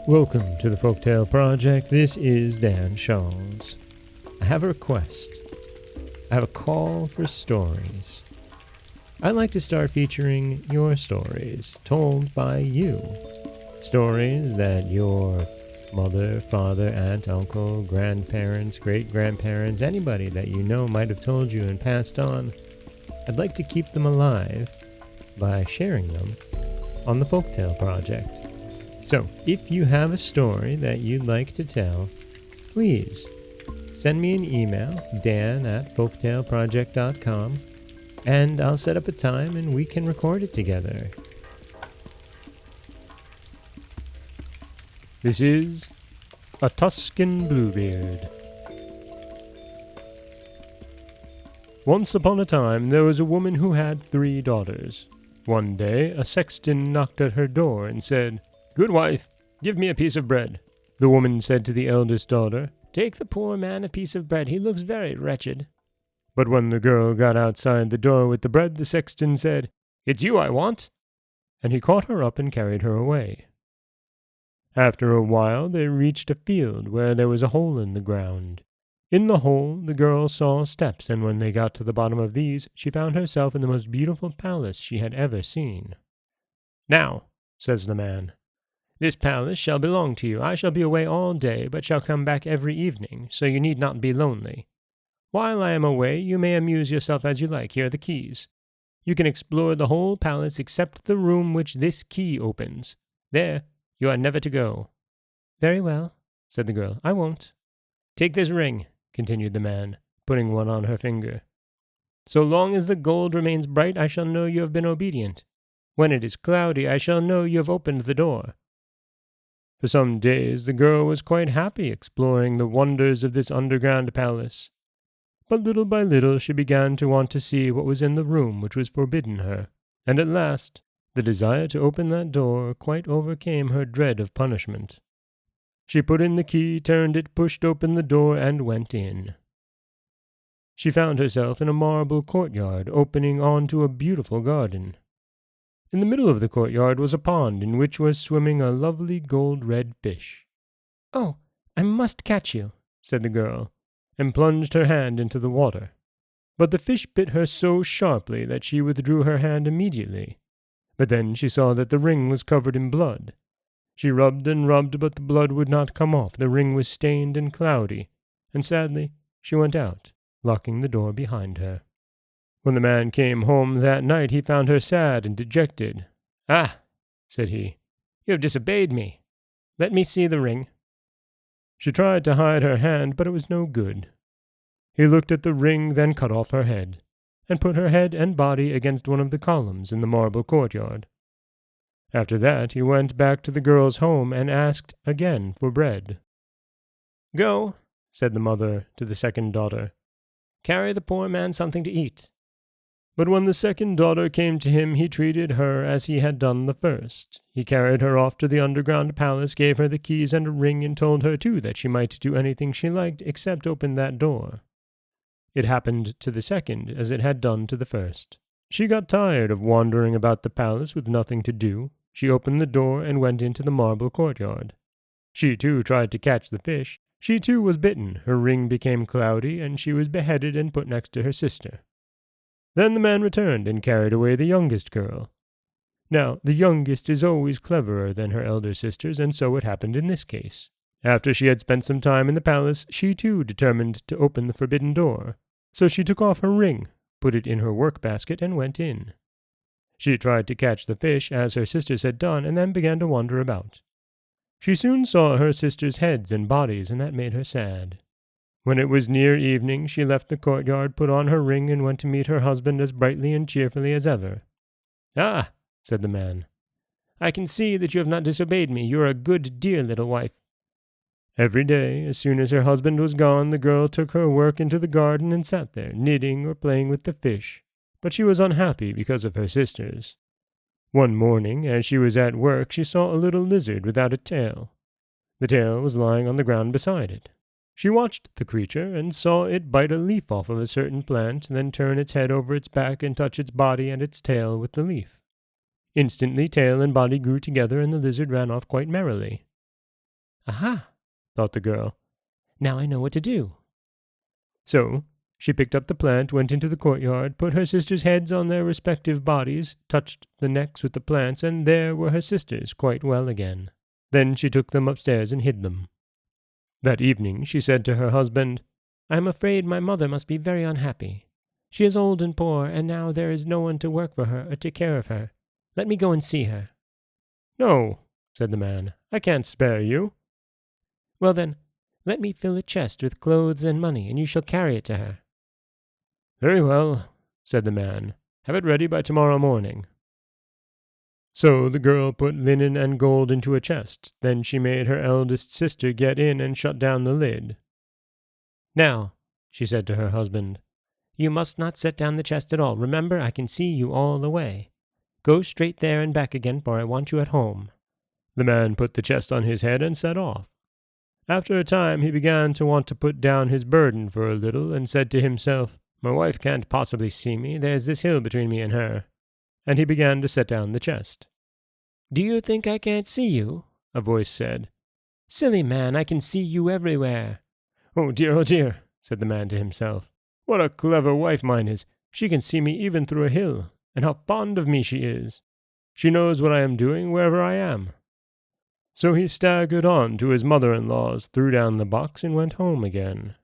Welcome to the Folktale Project. This is Dan Scholz. I have a request. I have a call for stories. I'd like to start featuring your stories, told by you. Stories that your mother, father, aunt, uncle, grandparents, great-grandparents, anybody that you know might have told you and passed on. I'd like to keep them alive by sharing them on the Folktale Project. So, if you have a story that you'd like to tell, please send me an email, dan@folktaleproject.com, and I'll set up a time and we can record it together. This is A Tuscan Bluebeard. Once upon a time, there was a woman who had 3 daughters. One day, a sexton knocked at her door and said, "Good wife, give me a piece of bread." The woman said to the eldest daughter, "Take the poor man a piece of bread, he looks very wretched." But when the girl got outside the door with the bread, the sexton said, "It's you I want," and he caught her up and carried her away. After a while they reached a field where there was a hole in the ground. In the hole the girl saw steps, and when they got to the bottom of these, she found herself in the most beautiful palace she had ever seen. "Now," says the man, "this palace shall belong to you. I shall be away all day, but shall come back every evening, so you need not be lonely. While I am away, you may amuse yourself as you like. Here are the keys. You can explore the whole palace except the room which this key opens. There, you are never to go." "Very well," said the girl, "I won't." "Take this ring," continued the man, putting one on her finger. "So long as the gold remains bright, I shall know you have been obedient. When it is cloudy, I shall know you have opened the door." For some days the girl was quite happy exploring the wonders of this underground palace. But little by little she began to want to see what was in the room which was forbidden her, and at last the desire to open that door quite overcame her dread of punishment. She put in the key, turned it, pushed open the door, and went in. She found herself in a marble courtyard opening onto a beautiful garden. In the middle of the courtyard was a pond in which was swimming a lovely gold-red fish. "Oh, I must catch you," said the girl, and plunged her hand into the water. But the fish bit her so sharply that she withdrew her hand immediately. But then she saw that the ring was covered in blood. She rubbed and rubbed, but the blood would not come off. The ring was stained and cloudy, and sadly she went out, locking the door behind her. When the man came home that night, he found her sad and dejected. "Ah," said he, "you have disobeyed me. Let me see the ring." She tried to hide her hand, but it was no good. He looked at the ring, then cut off her head, and put her head and body against one of the columns in the marble courtyard. After that he went back to the girl's home and asked again for bread. "Go," said the mother to the second daughter, "carry the poor man something to eat." But when the second daughter came to him, he treated her as he had done the first. He carried her off to the underground palace, gave her the keys and a ring, and told her too that she might do anything she liked except open that door. It happened to the second as it had done to the first. She got tired of wandering about the palace with nothing to do. She opened the door and went into the marble courtyard. She too tried to catch the fish. She too was bitten. Her ring became cloudy, and she was beheaded and put next to her sister. Then the man returned and carried away the youngest girl. Now, the youngest is always cleverer than her elder sisters, and so it happened in this case. After she had spent some time in the palace, she too determined to open the forbidden door. So she took off her ring, put it in her work-basket, and went in. She tried to catch the fish, as her sisters had done, and then began to wander about. She soon saw her sisters' heads and bodies, and that made her sad. When it was near evening, she left the courtyard, put on her ring, and went to meet her husband as brightly and cheerfully as ever. "Ah," said the man, "I can see that you have not disobeyed me. You are a good, dear little wife." Every day, as soon as her husband was gone, the girl took her work into the garden and sat there, knitting or playing with the fish. But she was unhappy because of her sisters. One morning, as she was at work, she saw a little lizard without a tail. The tail was lying on the ground beside it. She watched the creature, and saw it bite a leaf off of a certain plant, then turn its head over its back and touch its body and its tail with the leaf. Instantly tail and body grew together, and the lizard ran off quite merrily. Aha, thought the girl. Now I know what to do. So she picked up the plant, went into the courtyard, put her sisters' heads on their respective bodies, touched the necks with the plants, and there were her sisters quite well again. Then she took them upstairs and hid them. That evening she said to her husband, "I am afraid my mother must be very unhappy. She is old and poor, and now there is no one to work for her or take care of her. Let me go and see her." "No," said the man, "I can't spare you." "Well then, let me fill a chest with clothes and money, and you shall carry it to her." "Very well," said the man. "Have it ready by tomorrow morning." So the girl put linen and gold into a chest. Then she made her eldest sister get in and shut down the lid. "Now," she said to her husband, "you must not set down the chest at all. Remember, I can see you all the way. Go straight there and back again, for I want you at home." The man put the chest on his head and set off. After a time he began to want to put down his burden for a little, and said to himself, "My wife can't possibly see me. There's this hill between me and her." And he began to set down the chest. "Do you think I can't see you?" a voice said. "Silly man, I can see you everywhere." Oh dear," said the man to himself. "What a clever wife mine is. She can see me even through a hill, and how fond of me she is. She knows what I am doing wherever I am." So he staggered on to his mother-in-law's, threw down the box, and went home again.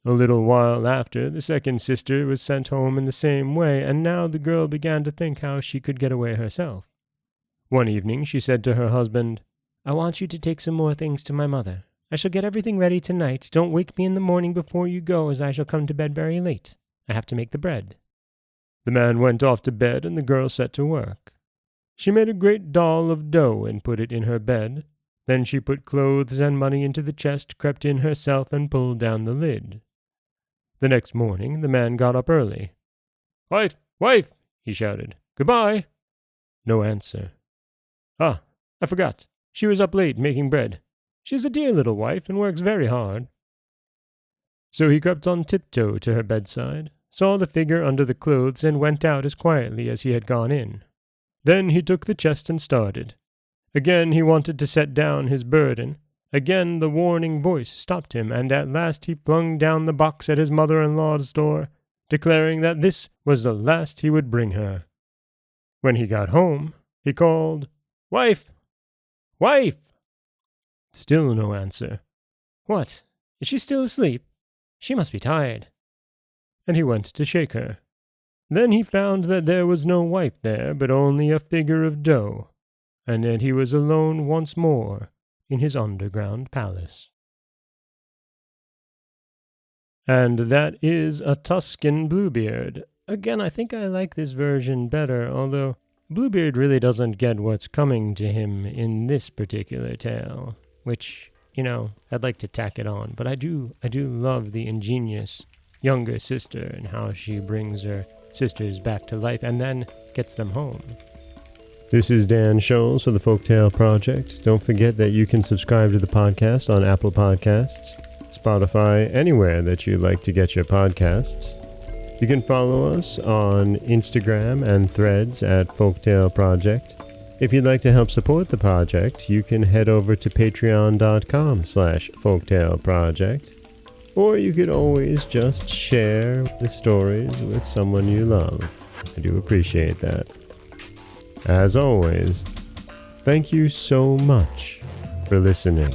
A little while after, the second sister was sent home in the same way, and now the girl began to think how she could get away herself. One evening she said to her husband, "I want you to take some more things to my mother. I shall get everything ready tonight. Don't wake me in the morning before you go, as I shall come to bed very late. I have to make the bread." The man went off to bed, and the girl set to work. She made a great doll of dough and put it in her bed. Then she put clothes and money into the chest, crept in herself, and pulled down the lid. The next morning the man got up early. "Wife, wife!" he shouted. "Goodbye!" No answer. "Ah, I forgot. She was up late making bread. She's a dear little wife and works very hard." So he crept on tiptoe to her bedside, saw the figure under the clothes, and went out as quietly as he had gone in. Then he took the chest and started. Again he wanted to set down his burden. Again the warning voice stopped him, and at last he flung down the box at his mother-in-law's door, declaring that this was the last he would bring her. When he got home, he called, "Wife! Wife!" Still no answer. "What? Is she still asleep? She must be tired." And he went to shake her. Then he found that there was no wife there, but only a figure of dough, and that he was alone once more in his underground palace. And that is A Tuscan Bluebeard. Again, I think I like this version better, although Bluebeard really doesn't get what's coming to him in this particular tale, which, I'd like to tack it on, but I do love the ingenious younger sister and how she brings her sisters back to life and then gets them home. This is Dan Scholes for the Folktale Project. Don't forget that you can subscribe to the podcast on Apple Podcasts, Spotify, anywhere that you like to get your podcasts. You can follow us on Instagram and Threads at Folktale Project. If you'd like to help support the project, you can head over to patreon.com/folktaleproject. Or you could always just share the stories with someone you love. I do appreciate that. As always, thank you so much for listening.